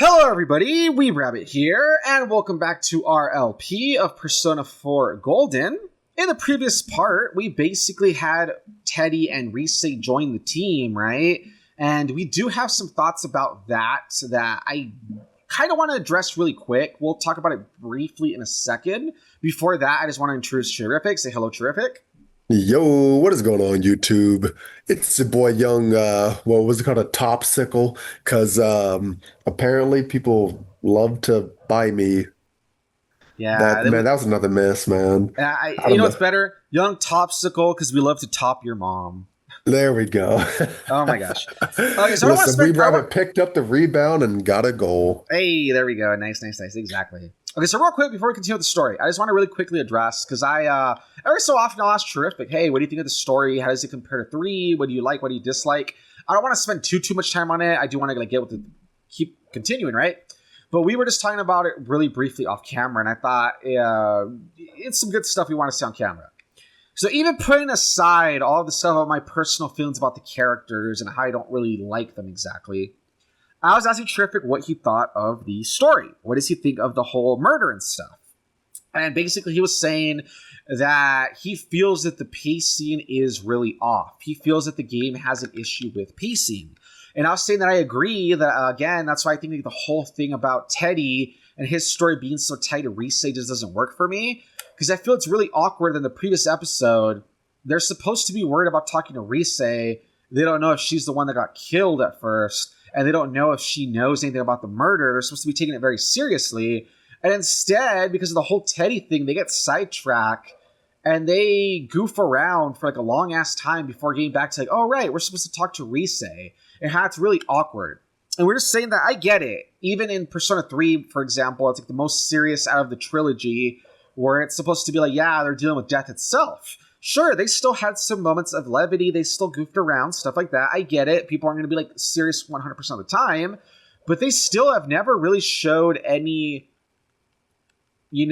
Hello everybody, weebrabbit here, and welcome back to our LP of Persona 4 Golden. In the previous part, we basically had Teddy and Rise join the team, right? And we do have some thoughts about that I kind of want to address really quick. We'll talk about it briefly in a second. Before that, I just want to introduce Terrific. Say hello, Terrific. Yo, what is going on, YouTube? It's your boy Young, what was it called, a topsicle? Because apparently people love to buy me. Yeah, That was another miss, man. I you don't know know. what's better? Young Topsicle, because we love to top your mom. There we go. Oh my gosh. Okay, so I don't want to Listen, we spend... Rabbit picked up the rebound and got a goal. Hey, there we go. Nice. Exactly. Okay, so real quick, before we continue with the story, I just want to really quickly address, because every so often I'll ask Terrific, hey, what do you think of the story? How does it compare to 3? What do you like? What do you dislike? I don't want to spend too much time on it. I do want to keep continuing, right? But we were just talking about it really briefly off camera, and I thought it's some good stuff we want to see on camera. So even putting aside all the stuff about my personal feelings about the characters and how I don't really like them exactly, I was asking Terrific what he thought of the story. What does he think of the whole murder and stuff? And basically he was saying that he feels that the pacing is really off. He feels that the game has an issue with pacing. And I was saying that I agree that, again, that's why I think the whole thing about Teddy and his story being so tight to Rise just doesn't work for me. Because I feel it's really awkward in the previous episode. They're supposed to be worried about talking to Rise. They don't know if she's the one that got killed at first. And they don't know if she knows anything about the murder. They're supposed to be taking it very seriously. And instead, because of the whole Teddy thing, they get sidetracked. And they goof around for like a long-ass time before getting back to like, oh, right, we're supposed to talk to Rise. And how it's really awkward. And we're just saying that I get it. Even in Persona 3, for example, it's like the most serious out of the trilogy, where it's supposed to be like, yeah, they're dealing with death itself. Sure, they still had some moments of levity. They still goofed around, stuff like that. I get it. People aren't going to be like serious 100% of the time. But they still have never really showed any, they've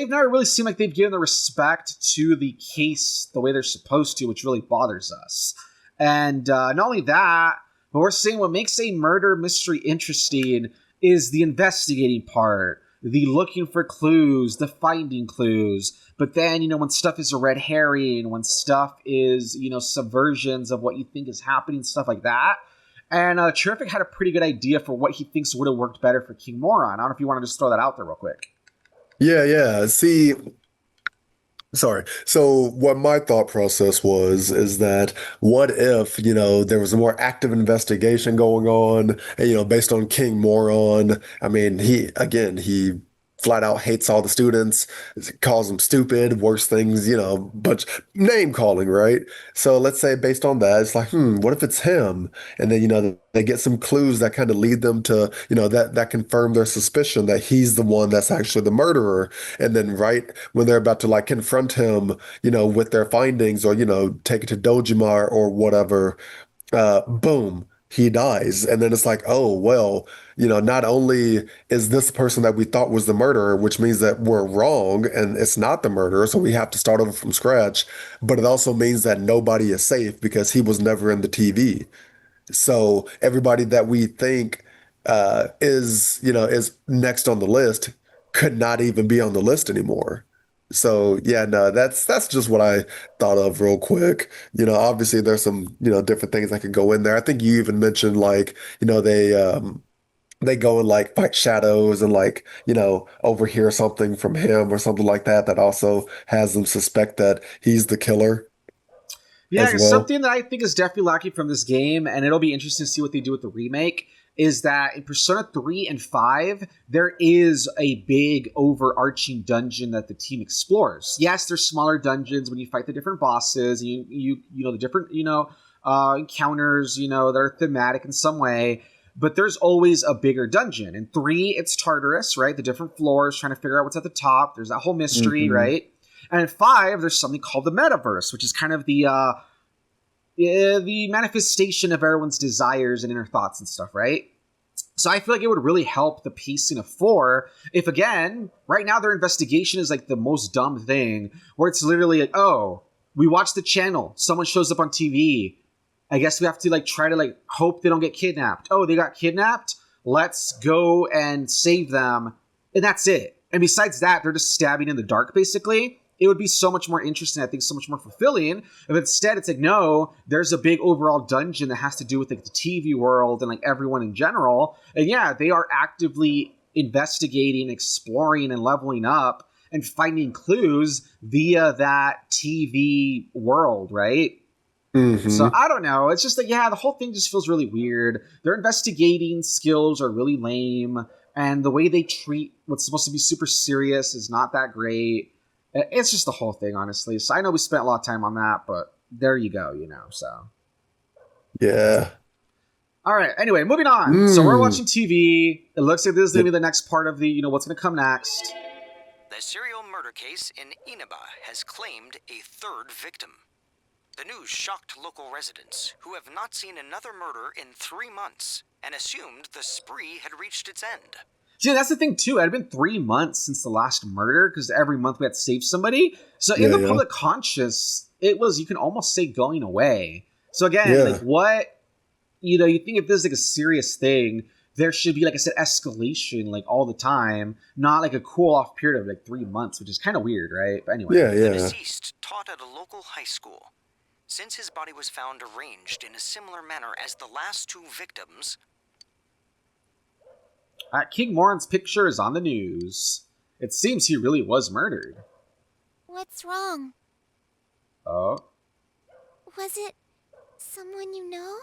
never really seemed like they've given the respect to the case the way they're supposed to, which really bothers us. And not only that, but we're saying what makes a murder mystery interesting is the investigating part, the looking for clues, the finding clues. But then, when stuff is a red herring, when stuff is, subversions of what you think is happening, stuff like that. And Terrific had a pretty good idea for what he thinks would have worked better for King Moron. I don't know if you want to just throw that out there real quick. Yeah. See, sorry. So what my thought process was is that what if, there was a more active investigation going on, and, based on King Moron. I mean, he flat out hates all the students, calls them stupid, worse things, but name calling, right? So let's say based on that, it's like, what if it's him? And then, they get some clues that kind of lead them to, that confirm their suspicion that he's the one that's actually the murderer. And then right when they're about to like confront him, with their findings or, take it to Dojima or whatever, boom, he dies. And then it's like, oh, well, not only is this person that we thought was the murderer, which means that we're wrong and it's not the murderer, so we have to start over from scratch, but it also means that nobody is safe because he was never in the TV. So everybody that we think is next on the list could not even be on the list anymore. So yeah, no, that's just what I thought of real quick. Obviously there's some, different things that could go in there. I think you even mentioned like, they go and like fight shadows and like, overhear something from him or something like that that also has them suspect that he's the killer Yeah, as because well. something that I think is definitely lacking from this game, and it'll be interesting to see what they do with the remake, is that in Persona 3 and 5, there is a big overarching dungeon that the team explores. Yes, there's smaller dungeons when you fight the different bosses, and you the different, encounters, that are thematic in some way, but there's always a bigger dungeon. In 3, it's Tartarus, right? The different floors, trying to figure out what's at the top. There's that whole mystery, Hmm. right? And in 5, there's something called the metaverse, which is kind of the manifestation of everyone's desires and inner thoughts and stuff, right? So I feel like it would really help the pacing of 4 if, again, right now their investigation is like the most dumb thing, where it's literally like, oh, we watch the channel, someone shows up on TV. I guess we have to like try to like hope they don't get kidnapped. Oh, they got kidnapped? let's go and save them, and that's it. And besides that, they're just stabbing in the dark, basically. It would be so much more interesting, I think, so much more fulfilling. If instead it's like, no, there's a big overall dungeon that has to do with like the TV world and like everyone in general. And yeah, they are actively investigating, exploring, and leveling up and finding clues via that TV world, right? Mm-hmm. So I don't know. It's just that, yeah, the whole thing just feels really weird. Their investigating skills are really lame. And the way they treat what's supposed to be super serious is not that great. It's just the whole thing, honestly. So I know we spent a lot of time on that, but there you go, so. Yeah. All right. Anyway, moving on. So we're watching TV. It looks like this is going to be the next part of the, what's going to come next. The serial murder case in Inaba has claimed a third victim. The news shocked local residents who have not seen another murder in 3 months and assumed the spree had reached its end. See, that's the thing, too. It had been 3 months since the last murder, because every month we had to save somebody. So in the public conscious, it was, you can almost say, going away. So again, like, what, you think if this is like a serious thing, there should be, like I said, escalation, like, all the time, not like a cool-off period of, like, 3 months, which is kind of weird, right? But anyway. The deceased taught at a local high school. Since his body was found arranged in a similar manner as the last 2 victims... King Moran's picture is on the news. It seems he really was murdered. What's wrong? Oh? Was it someone you know?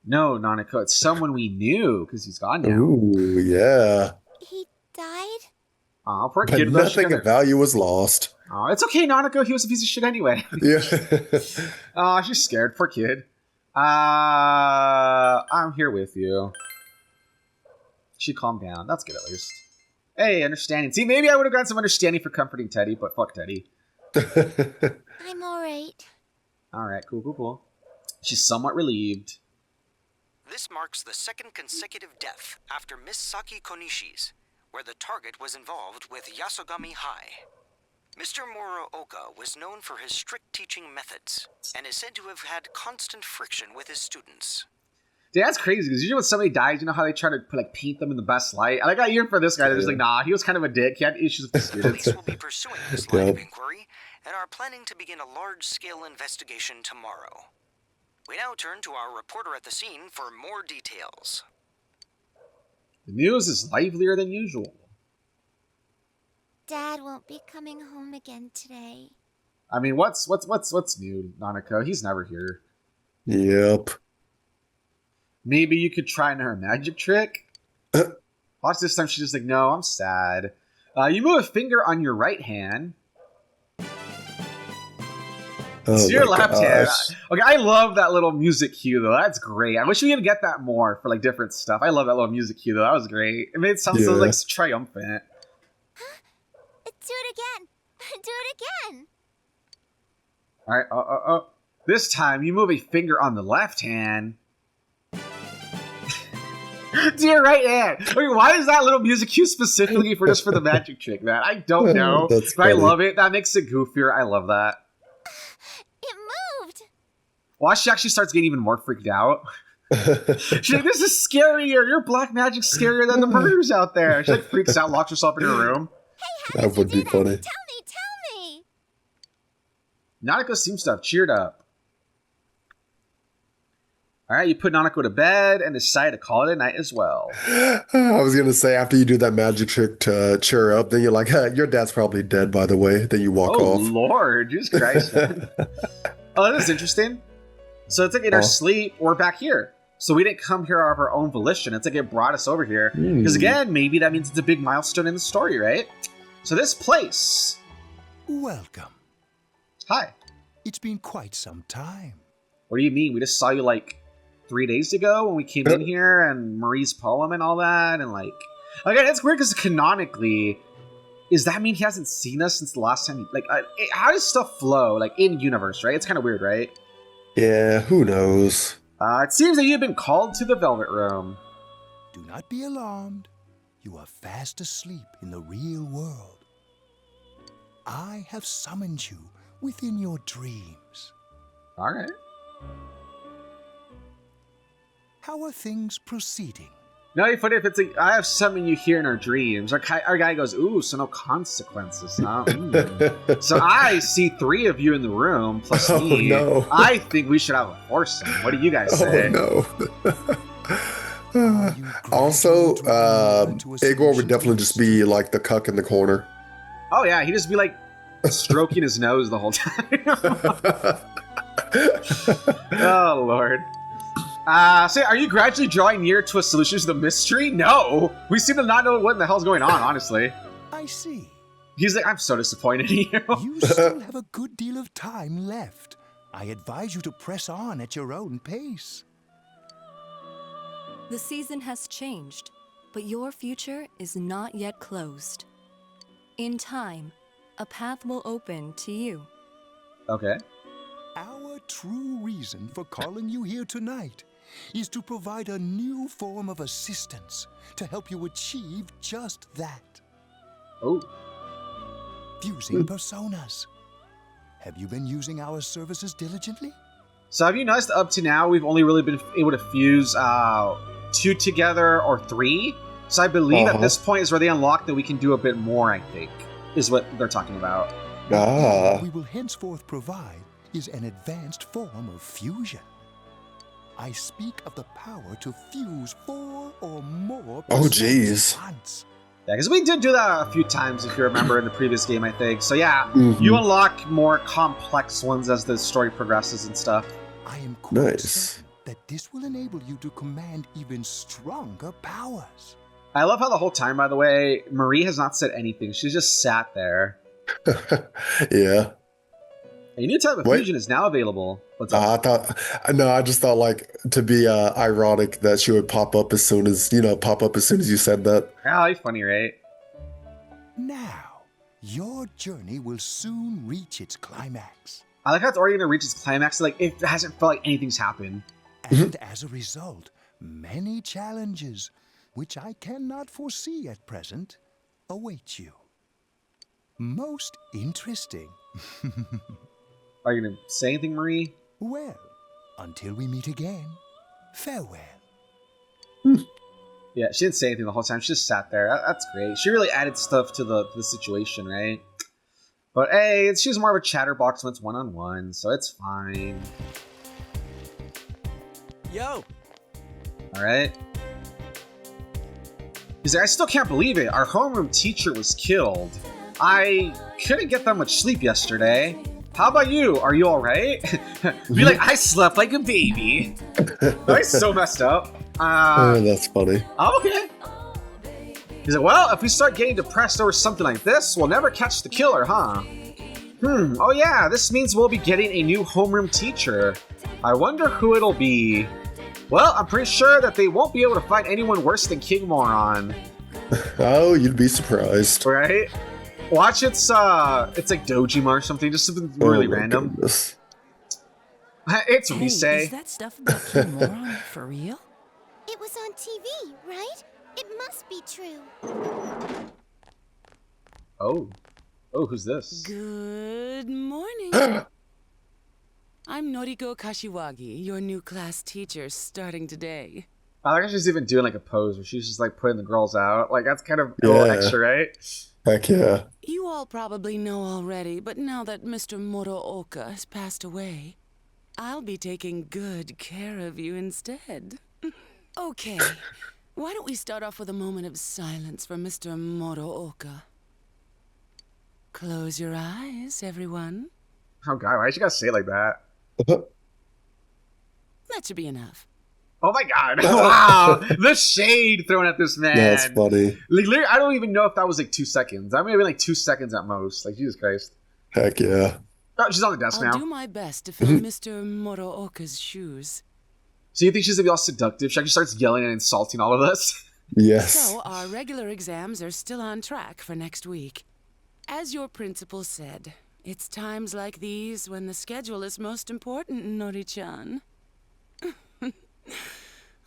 No, Nanako, it's someone we knew, because he's gone now. Ooh, yeah. He died? Aw, poor But kid. nothing of value was lost. Oh, it's okay, Nanako. He was a piece of shit anyway. Yeah. Oh, she's scared. Poor kid. I'm here with you. She calmed down. That's good, at least. Hey, understanding. See, maybe I would have got some understanding for comforting Teddy, but fuck Teddy. I'm alright. Alright, cool. She's somewhat relieved. This marks the 2nd consecutive death after Miss Saki Konishi's, where the target was involved with Yasogami High. Mr. Muraoka was known for his strict teaching methods, and is said to have had constant friction with his students. Dude, that's crazy, because usually when somebody dies, you know how they try to paint them in the best light? I got here for this guy, they're just like, nah, he was kind of a dick, he had issues with the students. Police will be pursuing this line of inquiry, and are planning to begin a large-scale investigation tomorrow. We now turn to our reporter at the scene for more details. The news is livelier than usual. Dad won't be coming home again today. I mean, what's new, Nanako? He's never here. Yep. Maybe you could try her magic trick? Watch this time, she's just like, no, I'm sad. You move a finger on your right hand. It's your left hand. Okay, I love that little music cue, though. That's great. I wish we could get that more for, different stuff. I love that little music cue, though. That was great. It made it sound so, triumphant. Do it again. Do it again. All right. This time, you move a finger on the left hand. To your right hand. Okay, why is that little music cue specifically for the magic trick, man? I don't know. But I love it. That makes it goofier. I love that. It moved. Watch, she actually starts getting even more freaked out. She's like, this is scarier. Your black magic's scarier than the murders out there. She freaks out, locks herself in her room. Hey, that would be funny. Tell me. Nanako seems to have cheered up. All right, you put Nanako to bed and decide to call it a night as well. I was going to say, after you do that magic trick to cheer up, then you're like, your dad's probably dead, by the way. Then you walk off. Oh, Lord. Jesus Christ. Oh, this is interesting. So it's like in our sleep, we're back here. So we didn't come here of our own volition. It's like it brought us over here. Because again, maybe that means it's a big milestone in the story, right? So this place. Welcome. Hi. It's been quite some time. What do you mean? We just saw you 3 days ago when we came in here and Marie's poem and all that. And again, it's weird because canonically, does that mean he hasn't seen us since the last time? How does stuff flow in universe, right? It's kind of weird, right? Yeah, who knows? It seems that you've been called to the Velvet Room. Do not be alarmed. You are fast asleep in the real world. I have summoned you within your dreams. All right. How are things proceeding? No, it'd be funny if it's like, I have something you hear in our dreams. Our guy goes, ooh, so no consequences, huh? So I see 3 of you in the room, plus me. No. I think we should have a foursome. What do you guys say? Oh, no. Also, 𝐥𝐤𝐤 would definitely just be like the cuck in the corner. Oh, yeah, he'd just be like stroking his nose the whole time. Oh, Lord. So are you gradually drawing near to a solution to the mystery? No! We seem to not know what in the hell's going on, honestly. I see. He's like, I'm so disappointed in you. You still have a good deal of time left. I advise you to press on at your own pace. The season has changed, but your future is not yet closed. In time, a path will open to you. Okay. Our true reason for calling you here tonight is to provide a new form of assistance to help you achieve just that. Oh. Fusing personas. Have you been using our services diligently? So have you noticed up to now we've only really been able to fuse 2 together or 3? So I believe at this point is where they unlock that we can do a bit more, I think, is what they're talking about. What we will henceforth provide is an advanced form of fusion. I speak of the power to fuse 4 or more jeez. at once. Yeah, because we did do that a few times, if you remember, in the previous game, I think. So yeah, you unlock more complex ones as the story progresses and stuff. I am quite certain that this will enable you to command even stronger powers. I love how the whole time, by the way, Marie has not said anything. She's just sat there. Yeah. A new type of fusion is now available. What's up? I just thought like to be ironic that she would pop up as soon as you said that. Yeah, that's funny, right? Now, your journey will soon reach its climax. I like how it's already going to reach its climax. Like, it hasn't felt like anything's happened. And as a result, many challenges, which I cannot foresee at present, await you. Most interesting. Are you going to say anything, Marie? Well, until we meet again, farewell. Yeah, she didn't say anything the whole time. She just sat there. That's great. She really added stuff to the situation, right? But hey, she's more of a chatterbox when it's one-on-one, so it's fine. Yo! Alright. He's like, I still can't believe it. Our homeroom teacher was killed. I couldn't get that much sleep yesterday. How about you? Are you alright? Be like, I slept like a baby. That's so messed up. That's funny. Oh, okay. He's like, well, if we start getting depressed over something like this, we'll never catch the killer, huh? Oh yeah, this means we'll be getting a new homeroom teacher. I wonder who it'll be. Well, I'm pretty sure that they won't be able to find anyone worse than King Moron. Oh, you'd be surprised. Right? Watch it's like Dojima or something, just something really random. Goodness. It's Hey, Risei. is that stuff about King Moron for real? It was on TV, right? It must be true. Oh, who's this? Good morning. I'm Noriko Kashiwagi, your new class teacher starting today. I like how she's even doing like a pose where she's just like putting the girls out. Like that's kind of a little extra, right? Heck yeah. You all probably know already, but now that Mr. Morooka has passed away, I'll be taking good care of you instead. Okay, why don't we start off with a moment of silence for Mr. Morooka? Close your eyes, everyone. Oh god, why did you gotta say it like that? That should be enough. Oh my god! Wow, the shade thrown at this man. That's funny. Like, literally, I don't even know if that was like 2 seconds. That may have been like 2 seconds at most. Like Jesus Christ. Heck yeah. Oh, she's on the desk I'll now. do my best to fill Mr. Morooka's shoes. So you think she's gonna be all seductive? She actually starts yelling and insulting all of us. Yes. So, our regular exams are still on track for next week. As your principal said, it's times like these when the schedule is most important, Nori-chan.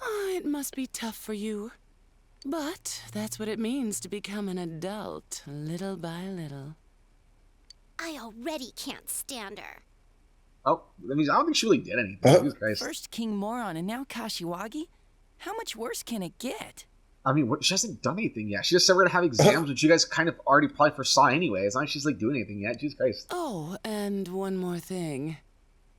Oh, it must be tough for you. But that's what it means to become an adult, little by little. I already can't stand her. Oh, that means I don't think she really did anything. Jesus Christ. First King Moron and now Kashiwagi? How much worse can it get? I mean, she hasn't done anything yet. She just said we're gonna have exams, which you guys kind of already probably foresaw anyway. It's not like she's like doing anything yet. Jesus Christ. Oh, and one more thing.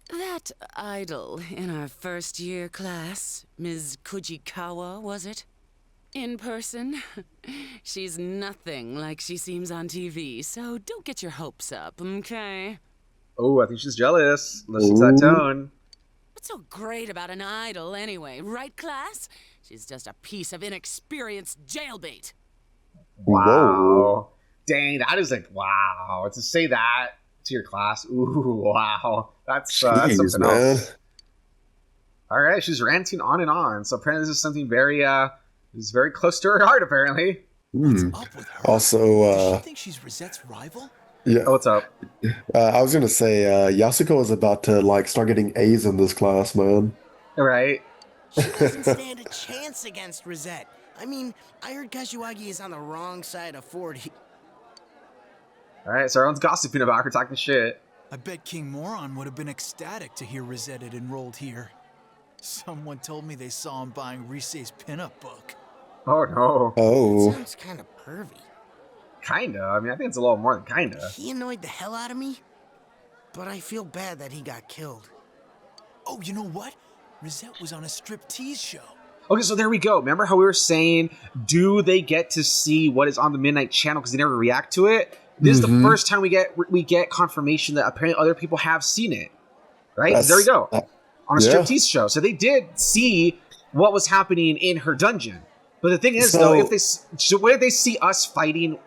That idol in our first year class, Ms. Fujikawa, was it? In person, she's nothing like she seems on TV, so don't get your hopes up, okay? Oh, I think she's jealous. Listen to that tone. What's so great about an idol anyway, right, class? She's just a piece of inexperienced jailbait. Wow. Whoa. Dang, that is like, wow. To say that to your class, ooh, wow. That's something else. All right, she's ranting on and on. So apparently this is something very, is very close to her heart, apparently. Hmm. Up with her? Also, Does she think she's Rosette's rival? yeah, Oh, what's up? I was gonna say, Yasuko is about to like start getting A's in this class, man. All right. She doesn't stand a chance against Rosette. I mean, I heard 𝐥𝐤𝐤𝐞 is on the wrong side of 40. All right, so everyone's gossiping about her, talking shit. I bet King Moron would have been ecstatic to hear Rosette had enrolled here. Someone told me they saw him buying Rise's pinup book. Oh, no. Oh, Sounds kind of pervy. Kinda. I mean, I think it's a little more than kinda. He annoyed the hell out of me, but I feel bad that he got killed. Oh, you know what? Rosette was on a striptease show. Okay, so there we go. Remember how we were saying, do they get to see what is on the Midnight Channel because they never react to it? This is the first time we get confirmation that apparently other people have seen it, right? There we go. On a striptease show. So they did see what was happening in her dungeon. But the thing is, though, if they see us fighting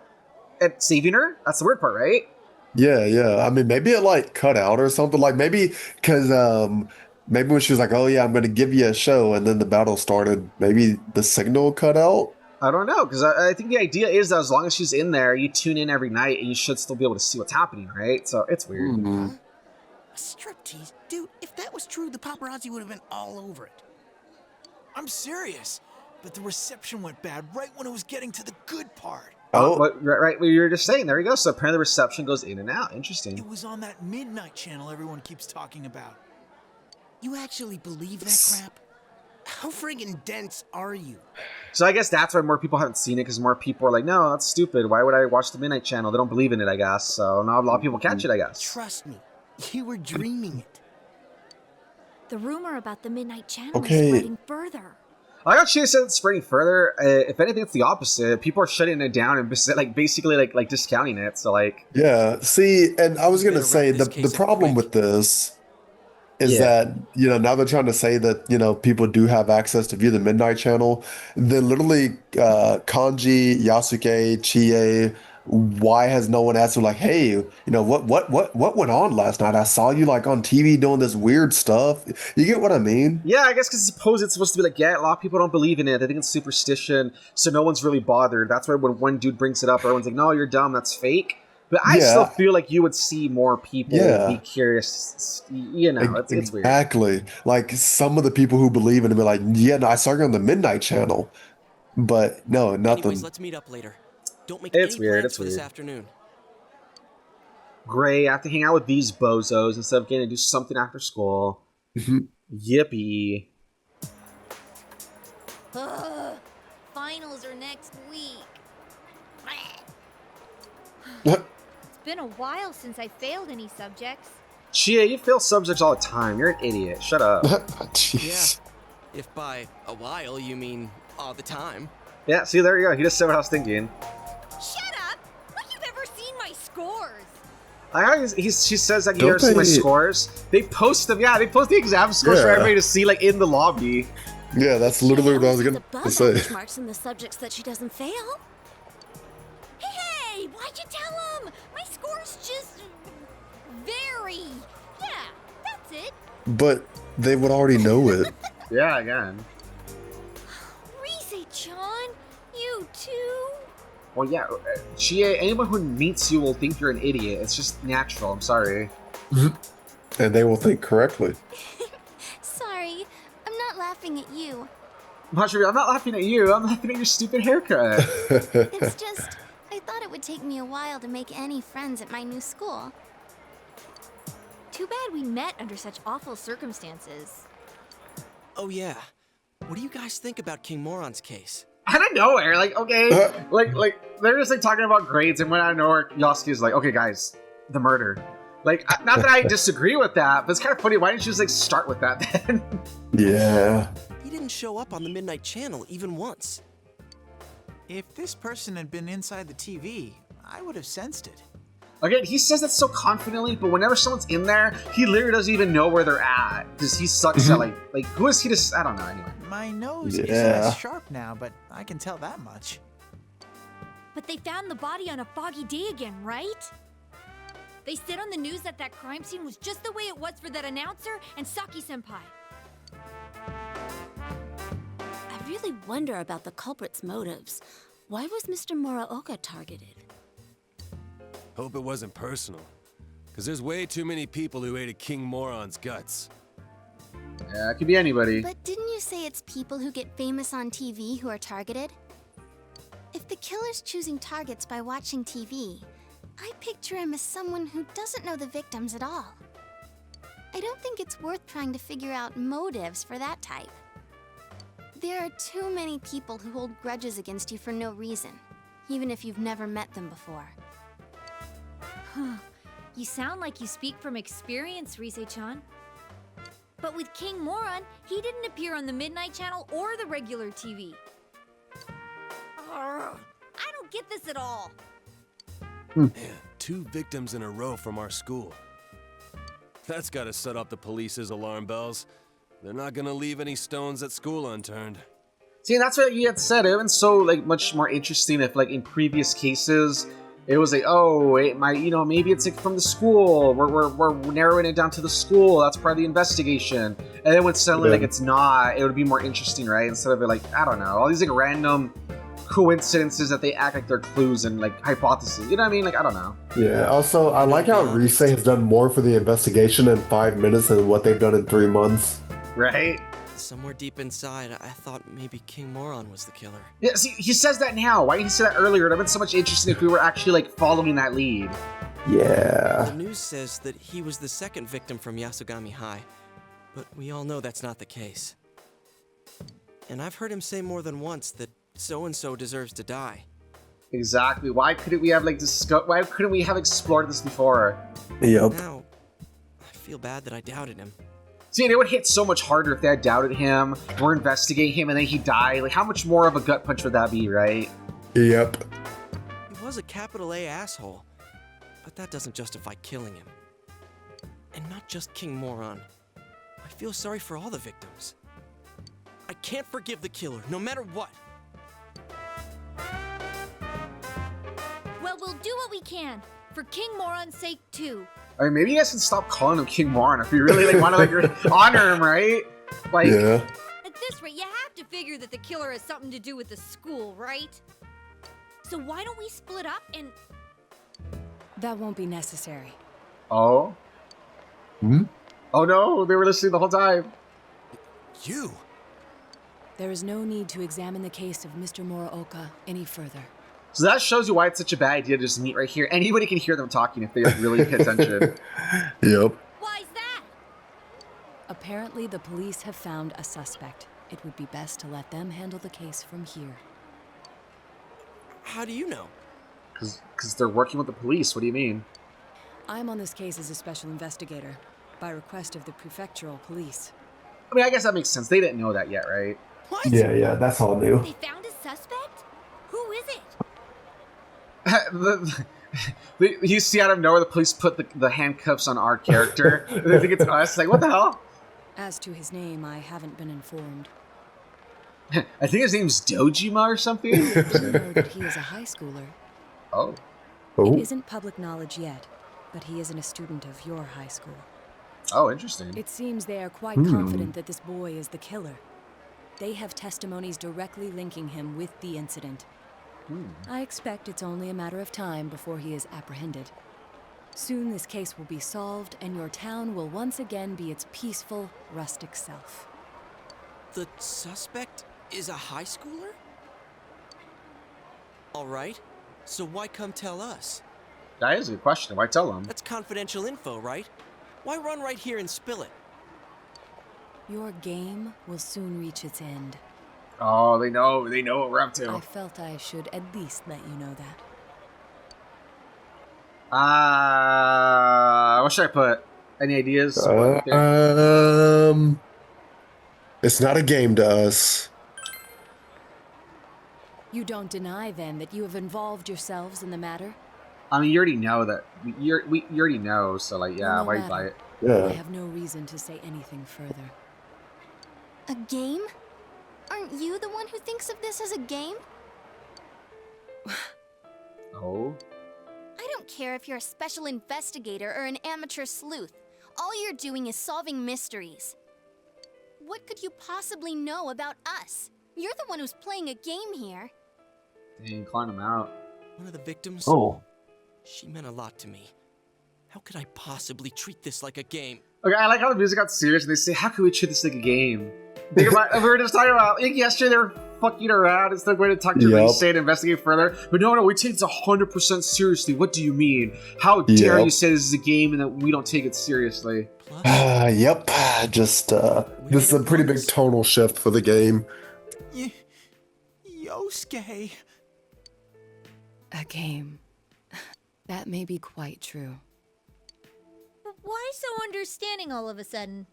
and saving her, that's the weird part, right? yeah. I mean, maybe it like cut out or something. Like maybe because maybe when she was like, "Oh yeah, I'm going to give you a show," and then the battle started, maybe the signal cut out. I don't know, because I think the idea is that as long as she's in there, you tune in every night and you should still be able to see what's happening, right? So it's weird. A striptease? Dude, if that was true, the paparazzi would have been all over it. I'm serious. But the reception went bad right when it was getting to the good part. Oh, Right, what you were just saying. There you go. So apparently the reception goes in and out. Interesting. It was on that Midnight Channel everyone keeps talking about. You actually believe that crap? How friggin' dense are you? So I guess that's why more people haven't seen it, because more people are like, no, that's stupid. Why would I watch the Midnight Channel? They don't believe in it, I guess. So not a lot of people catch it, I guess. Trust me, you were dreaming it. The rumor about the Midnight Channel Okay. is spreading further. I got you said it's spreading further. If anything, it's the opposite. People are shutting it down and basically like discounting it. So like, yeah. See, and I was gonna Better say wrap this the case up problem quick. with this is that now they're trying to say that people do have access to view the Midnight Channel. Then literally, Kanji, Yasuke, Chie. Why has no one asked her like, hey, what went on last night? I saw you like on TV doing this weird stuff. You get what I mean? yeah, I guess because suppose it's supposed to be like, yeah, a lot of people don't believe in it. They think it's superstition, so no one's really bothered. That's why when one dude brings it up, everyone's like, no, you're dumb. That's fake. But I still feel like you would see more people be curious. It's weird. Exactly. Like some of the people who believe in it be like, yeah, no, I saw you on the Midnight Channel. But no, nothing. Anyways, let's meet up later. Don't make It's any weird, plans it's for this weird. afternoon. Great, I have to hang out with these bozos instead of getting to do something after school. Yippee. Ugh, finals are next week. It's been a while since I failed any subjects. Chia, you fail subjects all the time. You're an idiot. Shut up. Jeez. If by a while you mean all the time. Yeah, see, there you go. He just said what I was thinking. Shut up! Like you've ever seen my scores! She says that you Don't ever see my they- scores. They post them. Yeah, they post the exam scores for Yeah. everybody to see, like in the lobby. Yeah, that's literally what I was She gonna above say. average marks in the subjects that she doesn't fail. Hey, why'd you tell him? My score's just very. Yeah, that's it. But they would already know it. Yeah, again. Rise-chan, you too. Well, yeah, Chia, anyone who meets you will think you're an idiot. It's just natural. I'm sorry. And they will think correctly. Sorry, I'm not laughing at you. I'm not laughing at you. I'm laughing at your stupid haircut. It's just, I thought it would take me a while to make any friends at my new school. Too bad we met under such awful circumstances. Oh yeah. What do you guys think about King Moron's case? Out of nowhere, like, okay, like they're just like talking about grades, and when out of nowhere, Yasuke's like, okay, guys, the murder. Like, not that I disagree with that, but it's kind of funny. Why didn't you just like start with that then? Yeah. He didn't show up on the Midnight Channel even once. If this person had been inside the TV, I would have sensed it. Again, he says that so confidently, but whenever someone's in there, he literally doesn't even know where they're at because he sucks at like who is he to? I don't know. Anyway, My nose isn't as sharp now, but I can tell that much. But they found the body on a foggy day again, right? They said on the news that that crime scene was just the way it was for that announcer and Saki-senpai. I really wonder about the culprit's motives. Why was Mr. Muraoka targeted? Hope it wasn't personal. Because there's way too many people who ate a King Moron's guts. yeah, it could be anybody. But didn't you say it's people who get famous on TV who are targeted? If the killer's choosing targets by watching TV, I picture him as someone who doesn't know the victims at all. I don't think it's worth trying to figure out motives for that type. There are too many people who hold grudges against you for no reason, even if you've never met them before. Huh. You sound like you speak from experience, Rise-chan. But with King Moron, he didn't appear on the Midnight Channel or the regular TV. I don't get this at all. Man, 2 victims in a row from our school. That's gotta set off the police's alarm bells. They're not gonna leave any stones at school unturned. See, and that's what you had said. It would have been so like much more interesting if, like, in previous cases, it was like, oh, it might, you know, maybe it's like from the school. We're narrowing it down to the school. That's part of the investigation. And then when suddenly like it's not, it would be more interesting, right? Instead of like, I don't know, all these like random coincidences that they act like they're clues and like hypotheses. You know what I mean? Like, I don't know. Yeah. Also, I like how Rise has done more for the investigation in 5 minutes than what they've done in 3 months. Right? Somewhere deep inside, I thought maybe King Moron was the killer. Yeah, see, he says that now. Why didn't he say that earlier? It would have been so much interesting if we were actually like following that lead. Yeah. The news says that he was the second victim from Yasogami High, but we all know that's not the case. And I've heard him say more than once that so-and-so deserves to die. Exactly. Why couldn't we have like why couldn't we have explored this before? Yep. Now, I feel bad that I doubted him. See, and it would hit so much harder if they had doubted him, or investigating him, and then he died. Like, how much more of a gut punch would that be, right? Yep. He was a capital A asshole, but that doesn't justify killing him. And not just King Moron. I feel sorry for all the victims. I can't forgive the killer, no matter what. Well, we'll do what we can. For King Moron's sake, too. I mean, maybe you guys can stop calling him King Moron if you really like want to like honor him, right? Like, yeah. At this rate, you have to figure that the killer has something to do with the school, right? So why don't we split up and... That won't be necessary. Oh? Hmm? Oh no, they were listening the whole time. You? There is no need to examine the case of Mr. Muraoka any further. So that shows you why it's such a bad idea to just meet right here. Anybody can hear them talking if they really pay attention. Yep. Why's that? Apparently, the police have found a suspect. It would be best to let them handle the case from here. How do you know? Because they're working with the police. What do you mean? I'm on this case as a special investigator, by request of the prefectural police. I mean, I guess that makes sense. They didn't know that yet, right? What? Yeah, that's all new. They found a suspect? Who is it? You see out of nowhere the police put the handcuffs on our character. They think it's us. Like, what the hell? As to his name, I haven't been informed. I think his name's Dojima or something. I know that he is a high schooler. Oh. It isn't public knowledge yet, but he isn't a student of your high school. Oh, interesting. It seems they are quite confident that this boy is the killer. They have testimonies directly linking him with the incident. I expect it's only a matter of time before he is apprehended. Soon this case will be solved, and your town will once again be its peaceful, rustic self. The suspect is a high schooler? All right, so why come tell us? That is a good question. Why tell them? That's confidential info, right? Why run right here and spill it? Your game will soon reach its end. Oh, they know what we're up to. I felt I should at least let you know that. What should I put? Any ideas? It's not a game to us. You don't deny, then, that you have involved yourselves in the matter? I mean, you already know that. You already know, so, like, yeah, No why you matter. buy it? Yeah. I have no reason to say anything further. A game? Aren't you the one who thinks of this as a game? Oh? I don't care if you're a special investigator or an amateur sleuth. All you're doing is solving mysteries. What could you possibly know about us? You're the one who's playing a game here. Dang, calling him out. One of the victims? Oh. She meant a lot to me. How could I possibly treat this like a game? Okay, I like how the music got serious and they say, how can we treat this like a game? Think about, we were just talking about, like, yesterday they were fucking around instead of going to talk to Reese and investigate further. But no, we take this 100% seriously. What do you mean? How dare you say this is a game and that we don't take it seriously? Yep. Just, this is a pretty big tonal shift for the game. Yosuke. A game. That may be quite true. Why so understanding all of a sudden?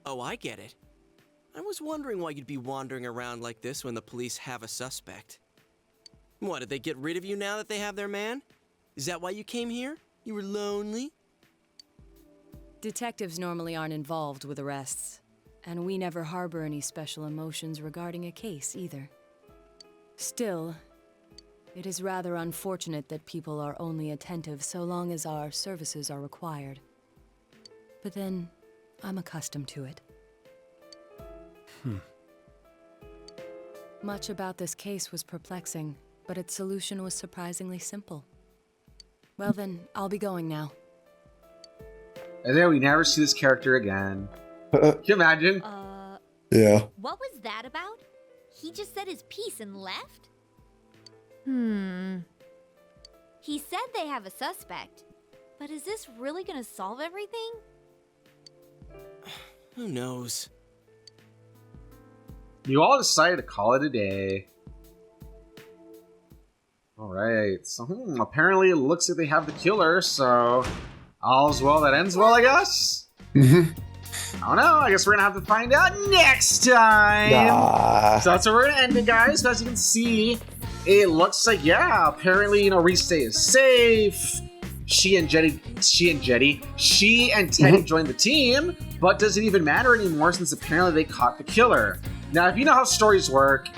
Oh, I get it. I was wondering why you'd be wandering around like this when the police have a suspect. What, did they get rid of you now that they have their man? Is that why you came here? You were lonely? Detectives normally aren't involved with arrests, and we never harbor any special emotions regarding a case either. Still, it is rather unfortunate that people are only attentive so long as our services are required. But then, I'm accustomed to it. Much about this case was perplexing, but its solution was surprisingly simple. Well then, I'll be going now. And then we never see this character again. Can you imagine? Yeah. What was that about? He just said his piece and left? He said they have a suspect, but is this really gonna solve everything? Who knows? You all decided to call it a day. Alright, so apparently it looks like they have the killer, so all's well that ends well, I guess? I don't know, I guess we're gonna have to find out next time! So that's where we're gonna end it, guys. As you can see, it looks like, yeah, apparently, Reese is safe. She and Teddy joined the team, but does it even matter anymore since apparently they caught the killer? Now, if you know how stories work,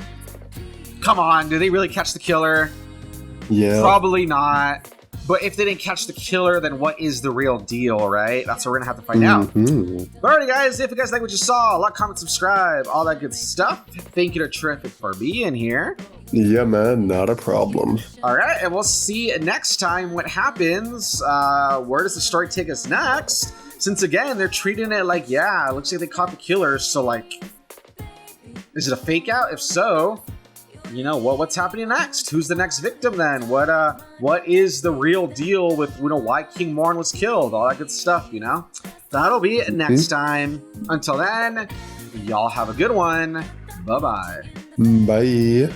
come on, do they really catch the killer? Yeah. Probably not. But if they didn't catch the killer, then what is the real deal, right? That's what we're gonna have to find out. But alrighty, guys, if you guys like what you saw, like, comment, subscribe, all that good stuff. Thank you to Terrific for being here. Yeah, man, not a problem. Alright, and we'll see next time what happens. Where does the story take us next? Since, again, they're treating it like, yeah, it looks like they caught the killer, so, like, is it a fake out? If so, you know, what's happening next? Who's the next victim then? What is the real deal with, why King Moran was killed? All that good stuff, you know? That'll be it next time. Until then, y'all have a good one. Bye-bye. Bye.